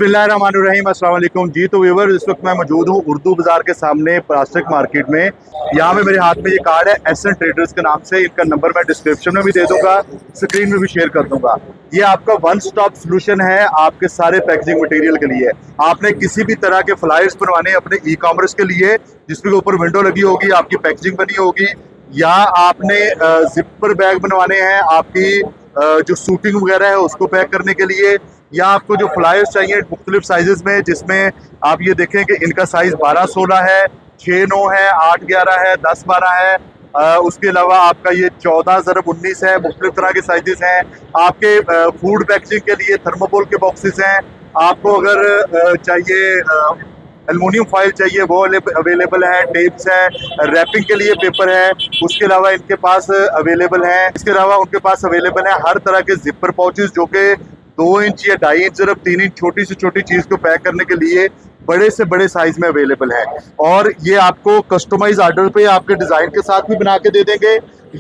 बिस्मिल्लाहिर्रहमानिर्रहीम, अस्सलाम वालेकुम जी। तो व्यूअर, इस वक्त मैं मौजूद हूँ उर्दू बाजार के सामने प्लास्टिक मार्केट में। यहाँ पे मेरे हाथ में ये कार्ड है एसन ट्रेडर्स के नाम से। इनका नंबर मैं डिस्क्रिप्शन में भी दे दूंगा, स्क्रीन में भी शेयर कर दूंगा। ये आपका वन स्टॉप सोल्यूशन है आपके सारे पैकेजिंग मटेरियल के लिए। आपने किसी भी तरह के फ्लायर्स बनवाने अपने ई कॉमर्स के लिए, जिसके ऊपर विंडो लगी होगी, आपकी पैकेजिंग बनी होगी, या आपने जिपर बैग बनवाने हैं आपकी जो शूटिंग वगैरह है उसको पैक करने के लिए, या आपको जो फ्लायर्स चाहिए मुख्तलिफ साइजेस में, जिसमें आप ये देखें कि इनका साइज 12-16 है, 6-9 है, 8-11 है, 10-12 है। उसके अलावा आपका ये 14x19 है। मुख्तलिफ तरह के साइजेस हैं। आपके फूड पैकेजिंग के लिए थर्मोकोल के बॉक्सेस हैं। आपको अगर चाहिए एल्युमिनियम फॉइल चाहिए वो अवेलेबल है, टेप्स है, रैपिंग के लिए पेपर है, उसके अलावा इनके पास अवेलेबल है। इसके अलावा उनके पास अवेलेबल है हर तरह के जिपर पाउचेस, जो कि 2 इंच या 2.5 इंच, सिर्फ 3 इंच छोटी से छोटी चीज को पैक करने के लिए बड़े से बड़े साइज में अवेलेबल है। और ये आपको कस्टमाइज ऑर्डर पे आपके डिजाइन के साथ भी बना के दे देंगे,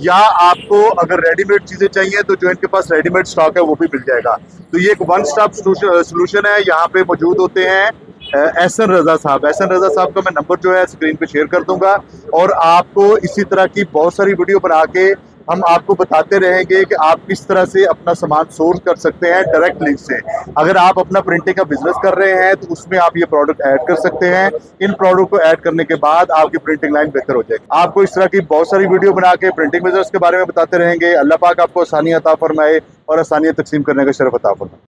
या आपको अगर रेडीमेड चीजें चाहिए तो जो इनके पास रेडीमेड स्टॉक है वो भी मिल जाएगा। तो ये एक वन स्टॉप सोल्यूशन है। यहाँ पे मौजूद होते हैं एहसन रजा साहब। एहसन रजा साहब का मैं नंबर जो है स्क्रीन पे शेयर कर दूंगा, और आपको इसी तरह की बहुत सारी वीडियो बना के हम आपको बताते रहेंगे कि आप किस तरह से अपना सामान सोर्स कर सकते हैं डायरेक्ट लिंक से। अगर आप अपना प्रिंटिंग का बिजनेस कर रहे हैं तो उसमें आप ये प्रोडक्ट ऐड कर सकते हैं। इन प्रोडक्ट को ऐड करने के बाद आपकी प्रिंटिंग लाइन बेहतर हो जाएगी। आपको इस तरह की बहुत सारी वीडियो बना के प्रिंटिंग बिजनेस के बारे में बताते रहेंगे। अल्लाह पाक आपको आसानी अता फरमाए और आसानियां तकसीम करने का शरफ अता फरमाए।